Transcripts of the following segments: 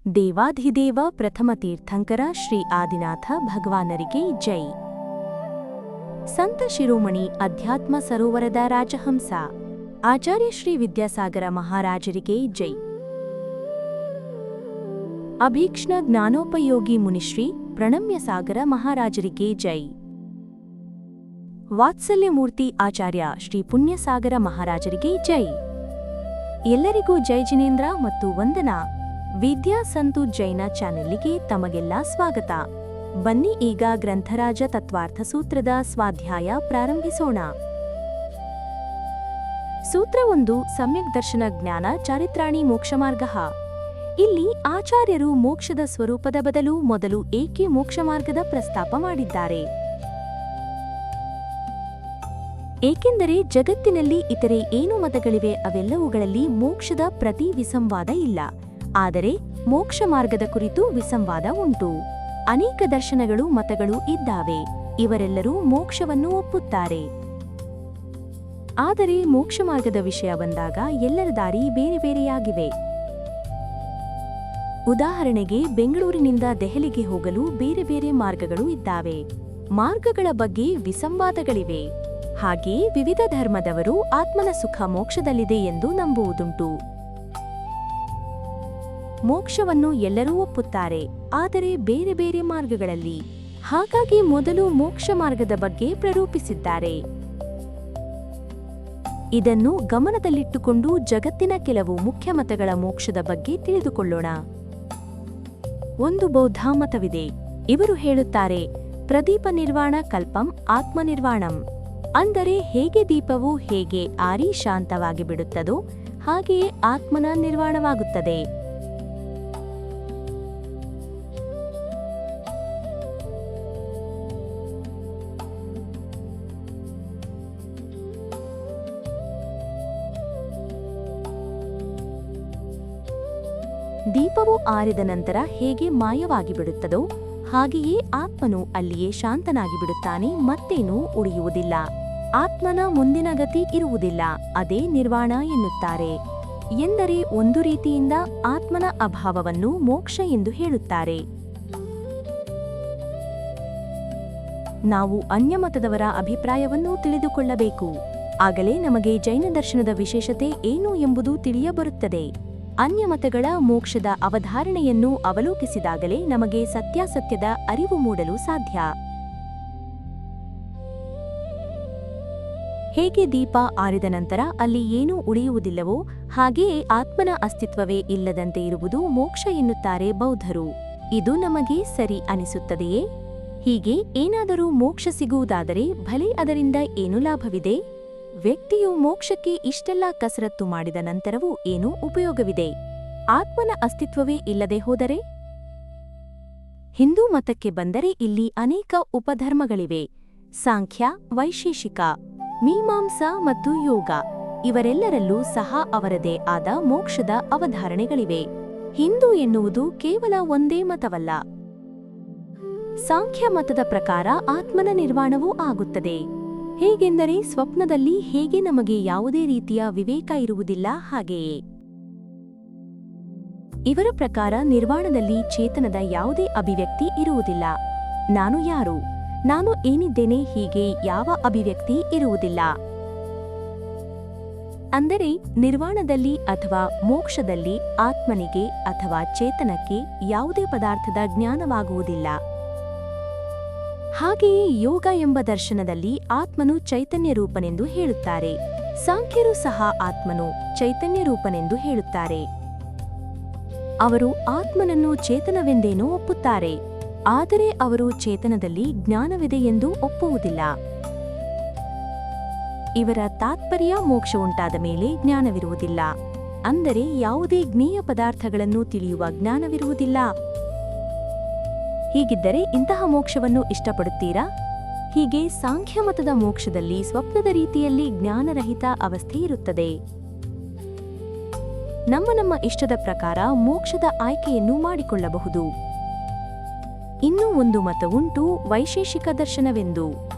ದೇವಾಧಿದೇವ ಪ್ರಥಮ ತೀರ್ಥಂಕರ ಶ್ರೀ ಆದಿನಾಥ ಭಗವಾನರಿಗೆ ಜೈ. ಸಂತ ಶಿರೋಮಣಿ ಅಧ್ಯಾತ್ಮ ಸರೋವರದ ರಾಜಹಂಸ ಆಚಾರ್ಯ ಶ್ರೀ ವಿದ್ಯಾಸಾಗರ ಮಹಾರಾಜರಿಗೆ ಜೈ. ಅಭೀಕ್ಷ್ಣ ಜ್ಞಾನೋಪಯೋಗಿ ಮುನಿಶ್ರೀ ಪ್ರಣಮ್ಯ ಸಾಗರ ಮಹಾರಾಜರಿಗೆ ಜೈ. ವಾತ್ಸಲ್ಯಮೂರ್ತಿ ಆಚಾರ್ಯ ಶ್ರೀ ಪುಣ್ಯಸಾಗರ ಮಹಾರಾಜರಿಗೆ ಜೈ. ಎಲ್ಲರಿಗೂ ಜೈ ಜಿನೇಂದ್ರ ಮತ್ತು ವಂದನಾ. ವಿದ್ಯಾ ಸಂತು ಜೈನ ಚಾನೆಲ್ಗೆ ತಮಗೆಲ್ಲ ಸ್ವಾಗತ. ಬನ್ನಿ ಈಗ ಗ್ರಂಥರಾಜ ತತ್ವಾರ್ಥ ಸೂತ್ರದ ಸ್ವಾಧ್ಯಾಯ ಪ್ರಾರಂಭಿಸೋಣ. ಸೂತ್ರ 1 ಸಮ್ಯಕ್ ದರ್ಶನ ಜ್ಞಾನ ಚಾರಿತ್ರಾಣಿ ಮೋಕ್ಷಮಾರ್ಗ. ಇಲ್ಲಿ ಆಚಾರ್ಯರು ಮೋಕ್ಷದ ಸ್ವರೂಪದ ಬದಲು ಮೊದಲು ಏಕೆ ಮೋಕ್ಷಮಾರ್ಗದ ಪ್ರಸ್ತಾಪ ಮಾಡಿದ್ದಾರೆ. ಏಕೆಂದರೆ ಜಗತ್ತಿನಲ್ಲಿ ಇತರೆ ಏನು ಮತಗಳಿವೆ ಅವೆಲ್ಲವುಗಳಲ್ಲಿ ಮೋಕ್ಷದ ಪ್ರತಿ ವಿಸಂವಾದ ಇಲ್ಲ. ಆದರೆ ಮೋಕ್ಷ ಮಾರ್ಗದ ಕುರಿತು ವಿಸಂವಾದ ಉಂಟು. ಅನೇಕ ದರ್ಶನಗಳು ಮತಗಳು ಇದ್ದಾವೆ. ಇವರೆಲ್ಲರೂ ಮೋಕ್ಷವನ್ನು ಒಪ್ಪುತ್ತಾರೆ. ಆದರೆ ಮೋಕ್ಷ ಮಾರ್ಗದ ವಿಷಯ ಬಂದಾಗ ಎಲ್ಲರ ದಾರಿ ಬೇರೆ ಬೇರೆಯಾಗಿವೆ. ಉದಾಹರಣೆಗೆ ಬೆಂಗಳೂರಿನಿಂದ ದೆಹಲಿಗೆ ಹೋಗಲು ಬೇರೆ ಬೇರೆ ಮಾರ್ಗಗಳು ಇದ್ದಾವೆ. ಮಾರ್ಗಗಳ ಬಗ್ಗೆ ವಿಸಂವಾದಗಳಿವೆ. ಹಾಗೆಯೇ ವಿವಿಧ ಧರ್ಮದವರು ಆತ್ಮನ ಸುಖ ಮೋಕ್ಷದಲ್ಲಿದೆ ಎಂದು ನಂಬುವುದುಂಟು. ಮೋಕ್ಷವನ್ನು ಎಲ್ಲರೂ ಒಪ್ಪುತ್ತಾರೆ, ಆದರೆ ಬೇರೆ ಬೇರೆ ಮಾರ್ಗಗಳಲ್ಲಿ. ಹಾಗಾಗಿ ಮೊದಲು ಮೋಕ್ಷ ಮಾರ್ಗದ ಬಗ್ಗೆ ಪ್ರರೂಪಿಸಿದ್ದಾರೆ. ಇದನ್ನು ಗಮನದಲ್ಲಿಟ್ಟುಕೊಂಡು ಜಗತ್ತಿನ ಕೆಲವು ಮುಖ್ಯ ಮತಗಳ ಮೋಕ್ಷದ ಬಗ್ಗೆ ತಿಳಿದುಕೊಳ್ಳೋಣ. ಒಂದು ಬೌದ್ಧ ಮತವಿದೆ. ಇವರು ಹೇಳುತ್ತಾರೆ, ಪ್ರದೀಪ ನಿರ್ವಾಣ ಕಲ್ಪಂ ಆತ್ಮನಿರ್ವಾಣಂ. ಅಂದರೆ ಹೇಗೆ ದೀಪವು ಹೇಗೆ ಆರಿ ಶಾಂತವಾಗಿ ಬಿಡುತ್ತದೋ ಹಾಗೆಯೇ ಆತ್ಮನ ನಿರ್ವಾಣವಾಗುತ್ತದೆ. ದೀಪವು ಆರಿದ ನಂತರ ಹೇಗೆ ಮಾಯವಾಗಿ ಬಿಡುತ್ತದೋ ಹಾಗೆಯೇ ಆತ್ಮನು ಅಲ್ಲಿಯೇ ಶಾಂತನಾಗಿ ಬಿಡುತ್ತಾನೆ. ಮತ್ತೇನೂ ಉಳಿಯುವುದಿಲ್ಲ. ಆತ್ಮನ ಮುಂದಿನ ಗತಿ ಇರುವುದಿಲ್ಲ. ಅದೇ ನಿರ್ವಾಣ ಎನ್ನುತ್ತಾರೆ. ಎಂದರೆ ಒಂದು ರೀತಿಯಿಂದ ಆತ್ಮನ ಅಭಾವವನ್ನು ಮೋಕ್ಷ ಎಂದು ಹೇಳುತ್ತಾರೆ. ನಾವು ಅನ್ಯಮತದವರ ಅಭಿಪ್ರಾಯವನ್ನು ತಿಳಿದುಕೊಳ್ಳಬೇಕು. ಆಗಲೇ ನಮಗೆ ಜೈನ ದರ್ಶನದ ವಿಶೇಷತೆ ಏನು ಎಂಬುದು ತಿಳಿಯಬರುತ್ತದೆ. ಅನ್ಯಮತಗಳ ಮೋಕ್ಷದ ಅವಧಾರಣೆಯನ್ನು ಅವಲೋಕಿಸಿದಾಗಲೇ ನಮಗೆ ಸತ್ಯಾಸತ್ಯದ ಅರಿವು ಮೂಡಲು ಸಾಧ್ಯ. ಹೇಗೆ ದೀಪ ಆರಿದ ನಂತರ ಅಲ್ಲಿ ಏನೂ ಉಳಿಯುವುದಿಲ್ಲವೋ ಹಾಗೆಯೇ ಆತ್ಮನ ಅಸ್ತಿತ್ವವೇ ಇಲ್ಲದಂತೆ ಇರುವುದು ಮೋಕ್ಷ ಎನ್ನುತ್ತಾರೆ ಬೌದ್ಧರು. ಇದು ನಮಗೆ ಸರಿ ಅನಿಸುತ್ತದೆಯೇ? ಹೀಗೆ ಏನಾದರೂ ಮೋಕ್ಷ ಸಿಗುವುದಾದರೆ ಭಲೆ ಅದರಿಂದ ಏನು ಲಾಭವಿದೆ? ವ್ಯಕ್ತಿಯು ಮೋಕ್ಷಕ್ಕೆ ಇಷ್ಟೆಲ್ಲ ಕಸರತ್ತು ಮಾಡಿದ ನಂತರವೂ ಏನೂ ಉಪಯೋಗವಿದೆ? ಆತ್ಮನ ಅಸ್ತಿತ್ವವೇ ಇಲ್ಲದೆ ಹೋದರೆ? ಹಿಂದೂ ಮತಕ್ಕೆ ಬಂದರೆ ಇಲ್ಲಿ ಅನೇಕ ಉಪಧರ್ಮಗಳಿವೆ. ಸಾಂಖ್ಯ, ವೈಶೇಷಿಕ, ಮೀಮಾಂಸಾ ಮತ್ತು ಯೋಗ ಇವರೆಲ್ಲರಲ್ಲೂ ಸಹ ಅವರದೇ ಆದ ಮೋಕ್ಷದ ಅವಧಾರಣೆಗಳಿವೆ. ಹಿಂದೂ ಎನ್ನುವುದು ಕೇವಲ ಒಂದೇ ಮತವಲ್ಲ. ಸಾಂಖ್ಯ ಮತದ ಪ್ರಕಾರ ಆತ್ಮನ ನಿರ್ವಾಣವೂ ಆಗುತ್ತದೆ. ಹೇಗೆಂದರೆ ಸ್ವಪ್ನದಲ್ಲಿ ಹೇಗೆ ನಮಗೆ ಯಾವುದೇ ರೀತಿಯ ವಿವೇಕ ಇರುವುದಿಲ್ಲ ಹಾಗೆಯೇ ಇವರ ಪ್ರಕಾರ ನಿರ್ವಾಣದಲ್ಲಿ ಚೇತನದ ಯಾವುದೇ ಅಭಿವ್ಯಕ್ತಿ ಇರುವುದಿಲ್ಲ. ನಾನು ಯಾರು, ನಾನು ಏನಿದ್ದೇನೆ ಹೀಗೆ ಯಾವ ಅಭಿವ್ಯಕ್ತಿ ಇರುವುದಿಲ್ಲ. ಅಂದರೆ ನಿರ್ವಾಣದಲ್ಲಿ ಅಥವಾ ಮೋಕ್ಷದಲ್ಲಿ ಆತ್ಮನಿಗೆ ಅಥವಾ ಚೇತನಕ್ಕೆ ಯಾವುದೇ ಪದಾರ್ಥದ ಜ್ಞಾನವಾಗುವುದಿಲ್ಲ. ಹಾಗೆಯೇ ಯೋಗ ಎಂಬ ದರ್ಶನದಲ್ಲಿ ಆತ್ಮನು ಚೈತನ್ಯ ರೂಪನೆಂದು ಹೇಳುತ್ತಾರೆ. ಸಾಂಖ್ಯರು ಸಹ ಆತ್ಮನು ಚೈತನ್ಯ ರೂಪನೆಂದು ಹೇಳುತ್ತಾರೆ. ಅವರು ಆತ್ಮನನ್ನು ಚೇತನವೆಂದೇನೋ ಒಪ್ಪುತ್ತಾರೆ. ಆದರೆ ಅವರು ಚೇತನದಲ್ಲಿ ಜ್ಞಾನವಿದೆ ಎಂದು ಒಪ್ಪುವುದಿಲ್ಲ. ಇವರ ತಾತ್ಪರ್ಯ ಮೋಕ್ಷ ಉಂಟಾದ ಮೇಲೆ ಜ್ಞಾನವಿರುವುದಿಲ್ಲ. ಅಂದರೆ ಯಾವುದೇ ಜ್ಞೇಯ ಪದಾರ್ಥಗಳನ್ನು ತಿಳಿಯುವ ಜ್ಞಾನವಿರುವುದಿಲ್ಲ. ಹೀಗಿದ್ದರೆ ಇಂತಹ ಮೋಕ್ಷವನ್ನು ಇಷ್ಟಪಡುತ್ತೀರಾ? ಹೀಗೆ ಸಾಂಖ್ಯ ಮತದ ಮೋಕ್ಷದಲ್ಲಿ ಸ್ವಪ್ನದ ರೀತಿಯಲ್ಲಿ ಜ್ಞಾನರಹಿತ ಅವಸ್ಥೆ ಇರುತ್ತದೆ. ನಮ್ಮ ಇಷ್ಟದ ಪ್ರಕಾರ ಮೋಕ್ಷದ ಆಯ್ಕೆಯನ್ನು ಮಾಡಿಕೊಳ್ಳಬಹುದು. ಇನ್ನೂ ಒಂದು ಮತವುಂಟು, ವೈಶೇಷಿಕ ದರ್ಶನವೆಂದು.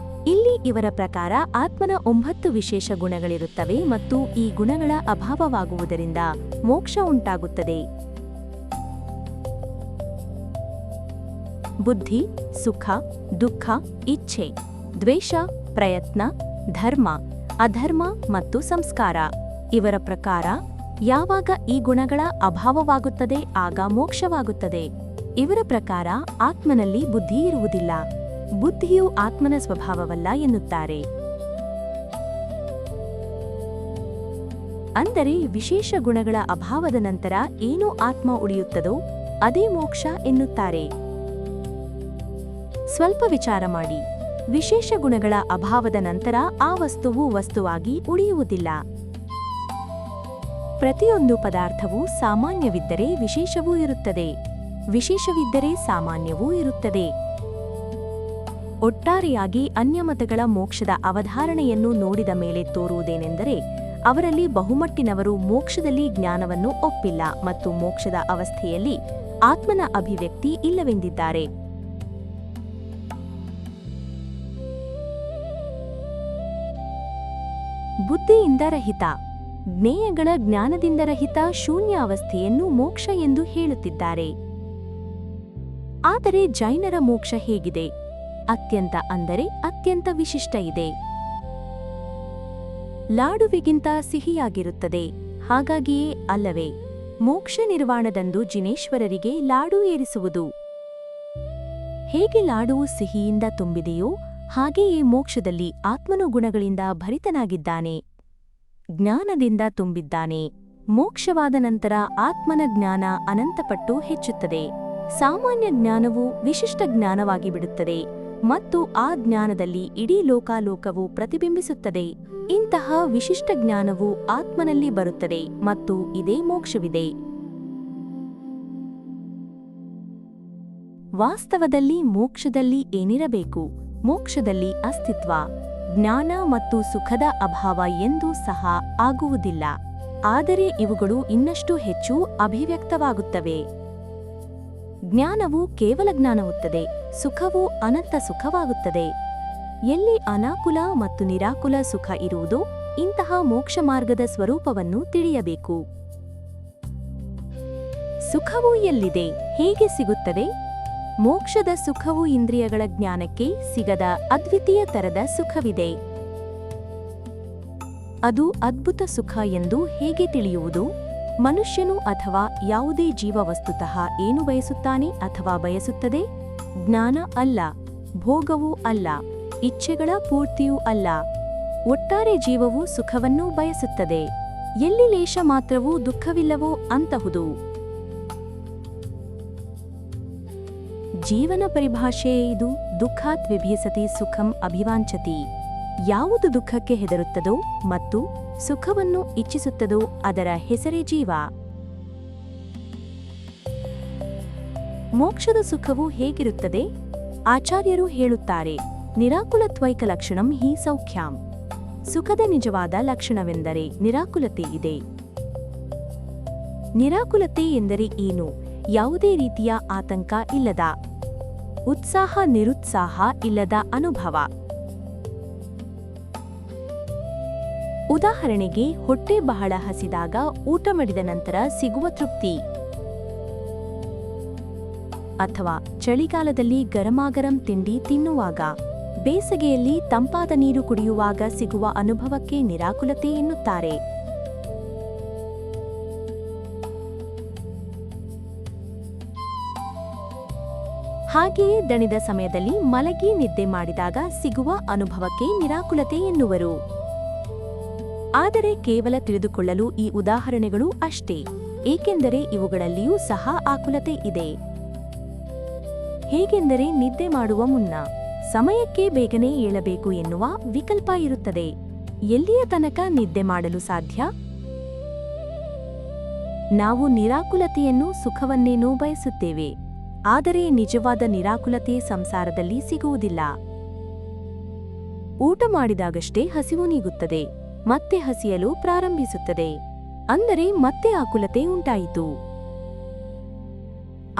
ಇಲ್ಲಿ ಇವರ ಪ್ರಕಾರ ಆತ್ಮನ 9 ವಿಶೇಷ ಗುಣಗಳಿರುತ್ತವೆ ಮತ್ತು ಈ ಗುಣಗಳ ಅಭಾವವಾಗುವುದರಿಂದ ಮೋಕ್ಷ ಉಂಟಾಗುತ್ತದೆ. ಬುದ್ಧಿ, ಸುಖ, ದುಃಖ, ಇಚ್ಛೆ, ದ್ವೇಷ, ಪ್ರಯತ್ನ, ಧರ್ಮ, ಅಧರ್ಮ ಮತ್ತು ಸಂಸ್ಕಾರ. ಇವರ ಪ್ರಕಾರ ಯಾವಾಗ ಈ ಗುಣಗಳ ಅಭಾವವಾಗುತ್ತದೆ ಆಗ ಮೋಕ್ಷವಾಗುತ್ತದೆ. ಇವರ ಪ್ರಕಾರ ಆತ್ಮನಲ್ಲಿ ಬುದ್ಧಿ ಇರುವುದಿಲ್ಲ, ಬುದ್ಧಿಯು ಆತ್ಮನ ಸ್ವಭಾವವಲ್ಲ ಎನ್ನುತ್ತಾರೆ. ಅಂದರೆ ವಿಶೇಷ ಗುಣಗಳ ಅಭಾವದ ನಂತರ ಏನು ಆತ್ಮ ಉಳಿಯುತ್ತದೋ ಅದೇ ಮೋಕ್ಷ ಎನ್ನುತ್ತಾರೆ. ಸ್ವಲ್ಪ ವಿಚಾರ ಮಾಡಿ, ವಿಶೇಷ ಗುಣಗಳ ಅಭಾವದ ನಂತರ ಆ ವಸ್ತುವು ವಸ್ತುವಾಗಿ ಉಳಿಯುವುದಿಲ್ಲ. ಪ್ರತಿಯೊಂದು ಪದಾರ್ಥವೂ ಸಾಮಾನ್ಯವಿದ್ದರೆ ವಿಶೇಷವೂ ಇರುತ್ತದೆ, ವಿಶೇಷವಿದ್ದರೆ ಸಾಮಾನ್ಯವೂ ಇರುತ್ತದೆ. ಒಟ್ಟಾರೆಯಾಗಿ ಅನ್ಯಮತಗಳ ಮೋಕ್ಷದ ಅವಧಾರಣೆಯನ್ನು ನೋಡಿದ ಮೇಲೆ ತೋರುವುದೇನೆಂದರೆ, ಅವರಲ್ಲಿ ಬಹುಮಟ್ಟಿನವರು ಮೋಕ್ಷದಲ್ಲಿ ಜ್ಞಾನವನ್ನು ಒಪ್ಪಿಲ್ಲ ಮತ್ತು ಮೋಕ್ಷದ ಅವಸ್ಥೆಯಲ್ಲಿ ಆತ್ಮನ ಅಭಿವ್ಯಕ್ತಿ ಇಲ್ಲವೆಂದಿದ್ದಾರೆ. ಬುದ್ಧಿಯಿಂದ ರಹಿತ, ಜ್ಞೇಯಗಳ ಜ್ಞಾನದಿಂದ ರಹಿತ ಶೂನ್ಯ ಅವಸ್ಥೆಯನ್ನು ಮೋಕ್ಷ ಎಂದು ಹೇಳುತ್ತಿದ್ದಾರೆ. ಆದರೆ ಜೈನರ ಮೋಕ್ಷ ಹೇಗಿದೆ? ಅತ್ಯಂತ ಅಂದರೆ ಅತ್ಯಂತ ವಿಶಿಷ್ಟ ಇದೆ. ಲಾಡುವಿಗಿಂತ ಸಿಹಿಯಾಗಿರುತ್ತದೆ. ಹಾಗಾಗಿಯೇ ಅಲ್ಲವೇ ಮೋಕ್ಷ ನಿರ್ವಾಣದಂದು ಜಿನೇಶ್ವರರಿಗೆ ಲಾಡು ಏರಿಸುವುದು. ಹೇಗೆ ಲಾಡುವು ಸಿಹಿಯಿಂದ ತುಂಬಿದೆಯೋ ಹಾಗೆಯೇ ಮೋಕ್ಷದಲ್ಲಿ ಆತ್ಮನು ಗುಣಗಳಿಂದ ಭರಿತನಾಗಿದ್ದಾನೆ, ಜ್ಞಾನದಿಂದ ತುಂಬಿದ್ದಾನೆ. ಮೋಕ್ಷವಾದ ನಂತರ ಆತ್ಮನ ಜ್ಞಾನ ಅನಂತಪಟ್ಟು ಹೆಚ್ಚುತ್ತದೆ. ಸಾಮಾನ್ಯ ಜ್ಞಾನವು ವಿಶಿಷ್ಟ ಜ್ಞಾನವಾಗಿ ಬಿಡುತ್ತದೆ ಮತ್ತು ಆ ಜ್ಞಾನದಲ್ಲಿ ಇಡೀ ಲೋಕಾಲೋಕವು ಪ್ರತಿಬಿಂಬಿಸುತ್ತದೆ. ಇಂತಹ ವಿಶಿಷ್ಟ ಜ್ಞಾನವು ಆತ್ಮನಲ್ಲಿ ಬರುತ್ತದೆ ಮತ್ತು ಇದೇ ಮೋಕ್ಷವಿದೆ. ವಾಸ್ತವದಲ್ಲಿ ಮೋಕ್ಷದಲ್ಲಿ ಏನಿರಬೇಕು? ಮೋಕ್ಷದಲ್ಲಿ ಅಸ್ತಿತ್ವ, ಜ್ಞಾನ ಮತ್ತು ಸುಖದ ಅಭಾವ ಎಂದೂ ಸಹ ಆಗುವುದಿಲ್ಲ. ಆದರೆ ಇವುಗಳು ಇನ್ನಷ್ಟು ಹೆಚ್ಚು ಅಭಿವ್ಯಕ್ತವಾಗುತ್ತವೆ. ಜ್ಞಾನವು ಕೇವಲ ಜ್ಞಾನವುತ್ತದೆ, ಸುಖವು ಅನಂತ ಸುಖವಾಗುತ್ತದೆ. ಎಲ್ಲಿ ಅನಾಕುಲ ಮತ್ತು ನಿರಾಕುಲ ಸುಖ ಇರುವುದೋ ಇಂತಹ ಮೋಕ್ಷ ಮಾರ್ಗದ ಸ್ವರೂಪವನ್ನು ತಿಳಿಯಬೇಕು. ಸುಖವು ಎಲ್ಲಿದೆ? ಹೇಗೆ ಸಿಗುತ್ತದೆ? ಮೋಕ್ಷದ ಸುಖವು ಇಂದ್ರಿಯಗಳ ಜ್ಞಾನಕ್ಕೆ ಸಿಗದ ಅದ್ವಿತೀಯ ತರದ ಸುಖವಿದೆ. ಅದು ಅದ್ಭುತ ಸುಖ ಎಂದು ಹೇಗೆ ತಿಳಿಯುವುದು? ಮನುಷ್ಯನು ಅಥವಾ ಯಾವುದೇ ಜೀವ ವಸ್ತುತಃ ಏನು ಬಯಸುತ್ತಾನೆ ಅಥವಾ ಬಯಸುತ್ತದೆ? ಜ್ಞಾನ ಅಲ್ಲ, ಭೋಗವೂ ಅಲ್ಲ, ಇಚ್ಛೆಗಳ ಪೂರ್ತಿಯೂ ಅಲ್ಲ. ಒಟ್ಟಾರೆ ಜೀವವು ಸುಖವನ್ನೂ ಬಯಸುತ್ತದೆ. ಎಲ್ಲಿ ಲೇಷ ಮಾತ್ರವೂ ದುಃಖವಿಲ್ಲವೋ ಅಂತಹುದು. ಜೀವನ ಪರಿಭಾಷೆಯೇ ಇದು. ದುಃಖಾತ್ ವಿಭೀಸತಿ ಸುಖಂ ಅಭಿವಾಂಚತಿ. ಯಾವುದು ದುಃಖಕ್ಕೆ ಹೆದರುತ್ತದೋ ಮತ್ತು ಸುಖವನ್ನು ಇಚ್ಛಿಸುತ್ತದೋ ಅದರ ಹೆಸರೇ ಜೀವ. ಮೋಕ್ಷದ ಸುಖವು ಹೇಗಿರುತ್ತದೆ? ಆಚಾರ್ಯರು ಹೇಳುತ್ತಾರೆ, ನಿರಾಕುಲತ್ವೈಕ ಲಕ್ಷಣಂ ಹಿ ಸೌಖ್ಯಾಂ. ಸುಖದ ನಿಜವಾದ ಲಕ್ಷಣವೆಂದರೆ ನಿರಾಕುಲತೆ ಇದೆ. ನಿರಾಕುಲತೆ ಎಂದರೆ ಏನು? ಯಾವುದೇ ರೀತಿಯ ಆತಂಕ ಇಲ್ಲದ, ಉತ್ಸಾಹ ನಿರುತ್ಸಾಹ ಇಲ್ಲದ ಅನುಭವ. ಉದಾಹರಣೆಗೆ, ಹೊಟ್ಟೆ ಬಹಳ ಹಸಿದಾಗ ಊಟ ಮಾಡಿದ ನಂತರ ಸಿಗುವ ತೃಪ್ತಿ, ಅಥವಾ ಚಳಿಗಾಲದಲ್ಲಿ ಗರಮಾಗರಂ ತಿಂಡಿ ತಿನ್ನುವಾಗ, ಬೇಸಗೆಯಲ್ಲಿ ತಂಪಾದ ನೀರು ಕುಡಿಯುವಾಗ ಸಿಗುವ ಅನುಭವಕ್ಕೆ ನಿರಾಕುಲತೆ ಎನ್ನುತ್ತಾರೆ. ಹಾಗೆಯೇ ದಣಿದ ಸಮಯದಲ್ಲಿ ಮಲಗಿ ನಿದ್ದೆ ಮಾಡಿದಾಗ ಸಿಗುವ ಅನುಭವಕ್ಕೆ ನಿರಾಕುಲತೆ ಎನ್ನುವರು. ಆದರೆ ಕೇವಲ ತಿಳಿದುಕೊಳ್ಳಲು ಈ ಉದಾಹರಣೆಗಳು ಅಷ್ಟೇ, ಏಕೆಂದರೆ ಇವುಗಳಲ್ಲಿಯೂ ಸಹ ಆಕುಲತೆ ಇದೆ. ಹೇಗೆಂದರೆ ನಿದ್ದೆ ಮಾಡುವ ಮುನ್ನ ಸಮಯಕ್ಕೆ ಬೇಗನೆ ಏಳಬೇಕು ಎನ್ನುವ ವಿಕಲ್ಪ ಇರುತ್ತದೆ. ಎಲ್ಲಿಯ ತನಕ ನಿದ್ದೆ ಮಾಡಲು ಸಾಧ್ಯ? ನಾವು ನಿರಾಕುಲತೆಯನ್ನು ಸುಖವನ್ನೇನೋ ಬಯಸುತ್ತೇವೆ, ಆದರೆ ನಿಜವಾದ ನಿರಾಕುಲತೆ ಸಂಸಾರದಲ್ಲಿ ಸಿಗುವುದಿಲ್ಲ. ಊಟ ಮಾಡಿದಾಗಷ್ಟೇ ಹಸಿವು ನೀಗುತ್ತದೆ, ಮತ್ತೆ ಹಸಿಯಲು ಪ್ರಾರಂಭಿಸುತ್ತದೆ. ಅಂದರೆ ಮತ್ತೆ ಆಕುಲತೆ ಉಂಟಾಯಿತು.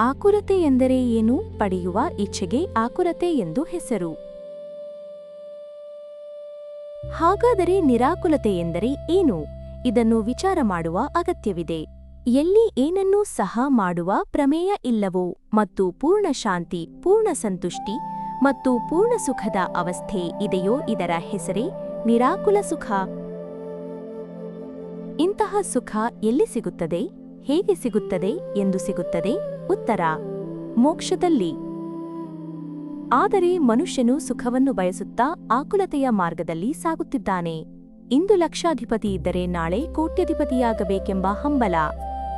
ಆಕುಲತೆ ಎಂದರೆ ಏನು? ಪಡೆಯುವ ಇಚ್ಛೆಗೆ ಆಕುಲತೆ ಎಂದು ಹೆಸರು. ಹಾಗಾದರೆ ನಿರಾಕುಲತೆ ಎಂದರೆ ಏನು? ಇದನ್ನು ವಿಚಾರ ಮಾಡುವ ಅಗತ್ಯವಿದೆ. ಎಲ್ಲಿ ಏನನ್ನೂ ಸಹ ಮಾಡುವ ಪ್ರಮೇಯ ಇಲ್ಲವೋ ಮತ್ತು ಪೂರ್ಣ ಶಾಂತಿ, ಪೂರ್ಣ ಸಂತುಷ್ಟಿ ಮತ್ತು ಪೂರ್ಣ ಸುಖದ ಅವಸ್ಥೆ ಇದೆಯೋ ಇದರ ಹೆಸರೇ ನಿರಾಕುಲ ಸುಖ. ಇಂತಹ ಸುಖ ಎಲ್ಲಿ ಸಿಗುತ್ತದೆ, ಹೇಗೆ ಸಿಗುತ್ತದೆ ಎಂದು ಸಿಗುತ್ತದೆ? ಉತ್ತರ: ಮೋಕ್ಷದಲ್ಲಿ. ಆದರೆ ಮನುಷ್ಯನು ಸುಖವನ್ನು ಬಯಸುತ್ತಾ ಆಕುಲತೆಯ ಮಾರ್ಗದಲ್ಲಿ ಸಾಗುತ್ತಿದ್ದಾನೆ. ಇಂದು ಲಕ್ಷಾಧಿಪತಿ ಇದ್ದರೆ ನಾಳೆ ಕೋಟ್ಯಧಿಪತಿಯಾಗಬೇಕೆಂಬ ಹಂಬಲ.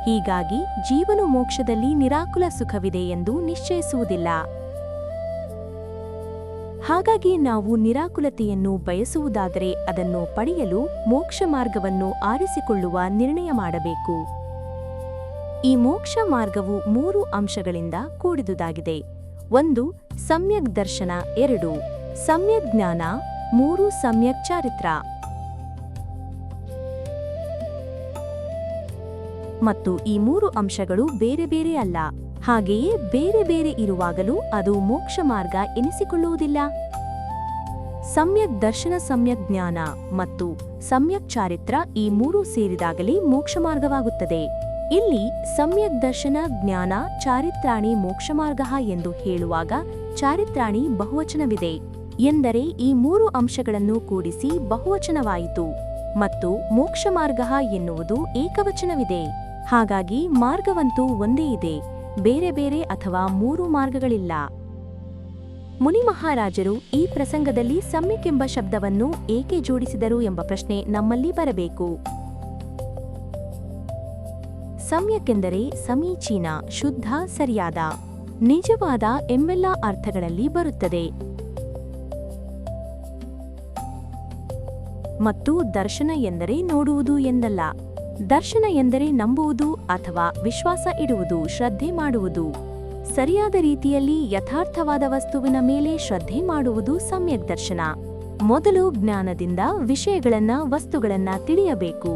ಹೀಗಾಗಿ ಜೀವನು ಮೋಕ್ಷದಲ್ಲಿ ನಿರಾಕುಲ ಸುಖವಿದೆ ಎಂದು ನಿಶ್ಚಯಿಸುವುದಿಲ್ಲ. ಹಾಗಾಗಿ ನಾವು ನಿರಾಕುಲತೆಯನ್ನು ಬಯಸುವುದಾದರೆ ಅದನ್ನು ಪಡೆಯಲು ಮೋಕ್ಷ ಮಾರ್ಗವನ್ನು ಆರಿಸಿಕೊಳ್ಳುವ ನಿರ್ಣಯ ಮಾಡಬೇಕು. ಈ ಮೋಕ್ಷ ಮಾರ್ಗವು 3 ಅಂಶಗಳಿಂದ ಕೂಡಿದುದಾಗಿದೆ. 1. ಸಮ್ಯಕ್ ದರ್ಶನ. 2. ಸಮ್ಯಕ್ ಜ್ಞಾನ. 3. ಸಮ್ಯಕ್ ಚಾರಿತ್ರ. ಮತ್ತು ಈ 3 ಅಂಶಗಳು ಬೇರೆ ಬೇರೆ ಅಲ್ಲ. ಹಾಗೆಯೇ ಬೇರೆ ಬೇರೆ ಇರುವಾಗಲೂ ಅದು ಮೋಕ್ಷ ಮಾರ್ಗ ಎನಿಸಿಕೊಳ್ಳುವುದಿಲ್ಲ. ಸಮ್ಯಕ್ ದರ್ಶನ, ಸಮ್ಯಕ್ ಜ್ಞಾನ ಮತ್ತು ಸಮ್ಯಕ್ ಚಾರಿತ್ರ ಈ 3 ಸೇರಿದಾಗಲೇ ಮೋಕ್ಷ ಮಾರ್ಗವಾಗುತ್ತದೆ. ಇಲ್ಲಿ ಸಮ್ಯಕ್ ದರ್ಶನ, ಜ್ಞಾನ, ಚಾರಿತ್ರಾಣಿ ಮೋಕ್ಷಮಾರ್ಗ ಎಂದು ಹೇಳುವಾಗ ಚಾರಿತ್ರಾಣಿ ಬಹುವಚನವಿದೆ. ಎಂದರೆ ಈ 3 ಅಂಶಗಳನ್ನು ಕೂಡಿಸಿ ಬಹುವಚನವಾಯಿತು. ಮತ್ತು ಮೋಕ್ಷಮಾರ್ಗ ಎನ್ನುವುದು ಏಕವಚನವಿದೆ. ಹಾಗಾಗಿ ಮಾರ್ಗವಂತೂ ಒಂದೇ ಇದೆ, ಬೇರೆ ಬೇರೆ ಅಥವಾ 3 ಮಾರ್ಗಗಳಿಲ್ಲ. ಮುನಿ ಮಹಾರಾಜರು ಈ ಪ್ರಸಂಗದಲ್ಲಿ ಸಮ್ಯಕ್ ಎಂಬ ಶಬ್ದವನ್ನು ಏಕೆ ಜೋಡಿಸಿದರು ಎಂಬ ಪ್ರಶ್ನೆ ನಮ್ಮಲ್ಲಿ ಬರಬೇಕು. ಸಮ್ಯಕ್ ಎಂದರೆ ಸಮೀಚೀನ, ಶುದ್ಧ, ಸರಿಯಾದ, ನಿಜವಾದ ಎಂಬೆಲ್ಲ ಅರ್ಥಗಳಲ್ಲಿ ಬರುತ್ತದೆ. ಮತ್ತು ದರ್ಶನ ಎಂದರೆ ನೋಡುವುದು ಎಂದಲ್ಲ. ದರ್ಶನ ಎಂದರೆ ನಂಬುವುದು ಅಥವಾ ವಿಶ್ವಾಸ ಇಡುವುದು, ಶ್ರದ್ಧೆ ಮಾಡುವುದು. ಸರಿಯಾದ ರೀತಿಯಲ್ಲಿ ಯಥಾರ್ಥವಾದ ವಸ್ತುವಿನ ಮೇಲೆ ಶ್ರದ್ಧೆ ಮಾಡುವುದು ಸಮ್ಯಕ್ ದರ್ಶನ. ಮೊದಲು ಜ್ಞಾನದಿಂದ ವಿಷಯಗಳನ್ನ, ವಸ್ತುಗಳನ್ನ ತಿಳಿಯಬೇಕು.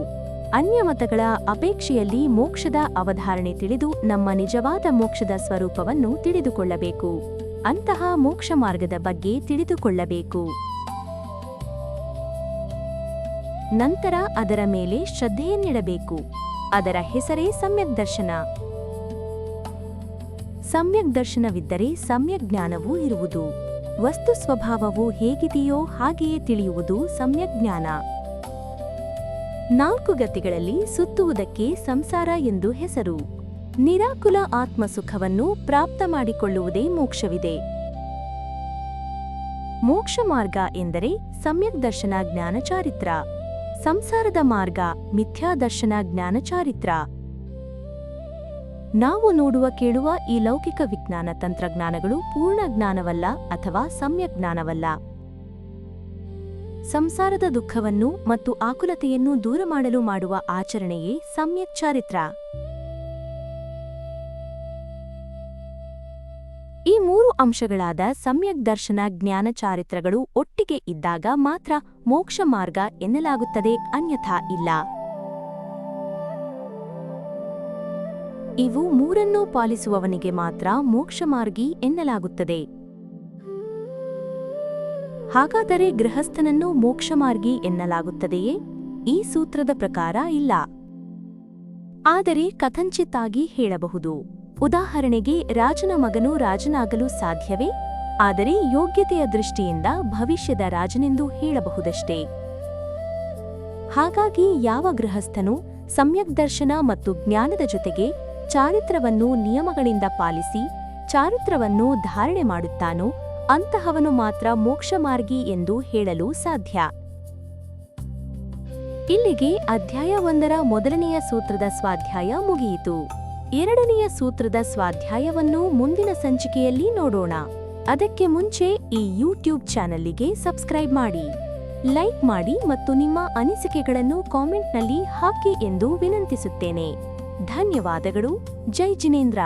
ಅನ್ಯ ಮತಗಳ ಅಪೇಕ್ಷೆಯಲ್ಲಿ ಮೋಕ್ಷದ ಅವಧಾರಣೆ ತಿಳಿದು ನಮ್ಮ ನಿಜವಾದ ಮೋಕ್ಷದ ಸ್ವರೂಪವನ್ನು ತಿಳಿದುಕೊಳ್ಳಬೇಕು. ಅಂತಹ ಮೋಕ್ಷ ಮಾರ್ಗದ ಬಗ್ಗೆ ತಿಳಿದುಕೊಳ್ಳಬೇಕು. ನಂತರ ಅದರ ಮೇಲೆ ಶ್ರದ್ಧೆಯನ್ನಿಡಬೇಕು. ಅದರ ಹೆಸರೇ ಸಮ್ಯಕ್ ದರ್ಶನ. ಸಮ್ಯಕ್ ದರ್ಶನವಿದ್ದರೆ ಸಮ್ಯಕ್ ಜ್ಞಾನವೂ ಇರುವುದು. ವಸ್ತು ಸ್ವಭಾವವು ಹೇಗಿದೆಯೋ ಹಾಗೆಯೇ ತಿಳಿಯುವುದು ಸಮ್ಯಕ್ ಜ್ಞಾನ. 4 ಗತಿಗಳಲ್ಲಿ ಸುತ್ತುವುದಕ್ಕೆ ಸಂಸಾರ ಎಂದು ಹೆಸರು. ನಿರಾಕುಲ ಆತ್ಮಸುಖವನ್ನು ಪ್ರಾಪ್ತ ಮಾಡಿಕೊಳ್ಳುವುದೇ ಮೋಕ್ಷವಿದೆ. ಮೋಕ್ಷ ಮಾರ್ಗ ಎಂದರೆ ಸಮ್ಯಕ್ ದರ್ಶನ, ಜ್ಞಾನ, ಚಾರಿತ್ರ. ಸಂಸಾರದ ಮಾರ್ಗ ಮಿಥ್ಯಾದರ್ಶನ, ಜ್ಞಾನ, ಚಾರಿತ್ರ. ನಾವು ನೋಡುವ, ಕೇಳುವ ಈ ಲೌಕಿಕ ವಿಜ್ಞಾನ ತಂತ್ರಜ್ಞಾನಗಳು ಪೂರ್ಣ ಜ್ಞಾನವಲ್ಲ ಅಥವಾ ಸಮ್ಯಕ್ ಜ್ಞಾನವಲ್ಲ. ಸಂಸಾರದ ದುಃಖವನ್ನು ಮತ್ತು ಆಕುಲತೆಯನ್ನು ದೂರ ಮಾಡಲು ಮಾಡುವ ಆಚರಣೆಯೇ ಸಮ್ಯಕ್ ಚಾರಿತ್ರ. ಈ 3 ಅಂಶಗಳಾದ ಸಮ್ಯಕ್ ದರ್ಶನ, ಜ್ಞಾನ, ಚಾರಿತ್ರಗಳು ಒಟ್ಟಿಗೆ ಇದ್ದಾಗ ಮಾತ್ರ ಮೋಕ್ಷ ಮಾರ್ಗ ಎನ್ನಲಾಗುತ್ತದೆ, ಅನ್ಯಥಾ ಇಲ್ಲ. ಇವು 3 ಪಾಲಿಸುವವನಿಗೆ ಮಾತ್ರ ಮೋಕ್ಷಮಾರ್ಗಿ ಎನ್ನಲಾಗುತ್ತದೆ. ಹಾಗಾದರೆ ಗೃಹಸ್ಥನನ್ನು ಮೋಕ್ಷಮಾರ್ಗಿ ಎನ್ನಲಾಗುತ್ತದೆಯೇ? ಈ ಸೂತ್ರದ ಪ್ರಕಾರ ಇಲ್ಲ. ಆದರೆ ಕಥಂಚಿತ್ತಾಗಿ ಹೇಳಬಹುದು. ಉದಾಹರಣೆಗೆ, ರಾಜನ ಮಗನು ರಾಜನಾಗಲು ಸಾಧ್ಯವೇ? ಆದರೆ ಯೋಗ್ಯತೆಯ ದೃಷ್ಟಿಯಿಂದ ಭವಿಷ್ಯದ ರಾಜನೆಂದು ಹೇಳಬಹುದಷ್ಟೇ. ಹಾಗಾಗಿ ಯಾವ ಗೃಹಸ್ಥನು ಸಮ್ಯಕ್ ದರ್ಶನ ಮತ್ತು ಜ್ಞಾನದ ಜೊತೆಗೆ ಚಾರಿತ್ರವನ್ನು ನಿಯಮಗಳಿಂದ ಪಾಲಿಸಿ ಚಾರಿತ್ರವನ್ನು ಧಾರಣೆ ಮಾಡುತ್ತಾನೋ ಅಂತಹವನು ಮಾತ್ರ ಮೋಕ್ಷಮಾರ್ಗಿ ಎಂದು ಹೇಳಲು ಸಾಧ್ಯ. ಇಲ್ಲಿಗೆ ಅಧ್ಯಾಯ 1ರ ಮೊದಲನೆಯ ಸೂತ್ರದ ಸ್ವಾಧ್ಯಾಯ ಮುಗಿಯಿತು. 2ನೆಯ ಸೂತ್ರದ ಸ್ವಾಧ್ಯಾಯವನ್ನು ಮುಂದಿನ ಸಂಚಿಕೆಯಲ್ಲಿ ನೋಡೋಣ. ಅದಕ್ಕೆ ಮುಂಚೆ ಈ ಯೂಟ್ಯೂಬ್ ಚಾನಲ್ಲಿಗೆ ಸಬ್ಸ್ಕ್ರೈಬ್ ಮಾಡಿ, ಲೈಕ್ ಮಾಡಿ ಮತ್ತು ನಿಮ್ಮ ಅನಿಸಿಕೆಗಳನ್ನು ಕಾಮೆಂಟ್ನಲ್ಲಿ ಹಾಕಿ ಎಂದು ವಿನಂತಿಸುತ್ತೇನೆ. ಧನ್ಯವಾದಗಳು. ಜೈ ಜಿನೇಂದ್ರ.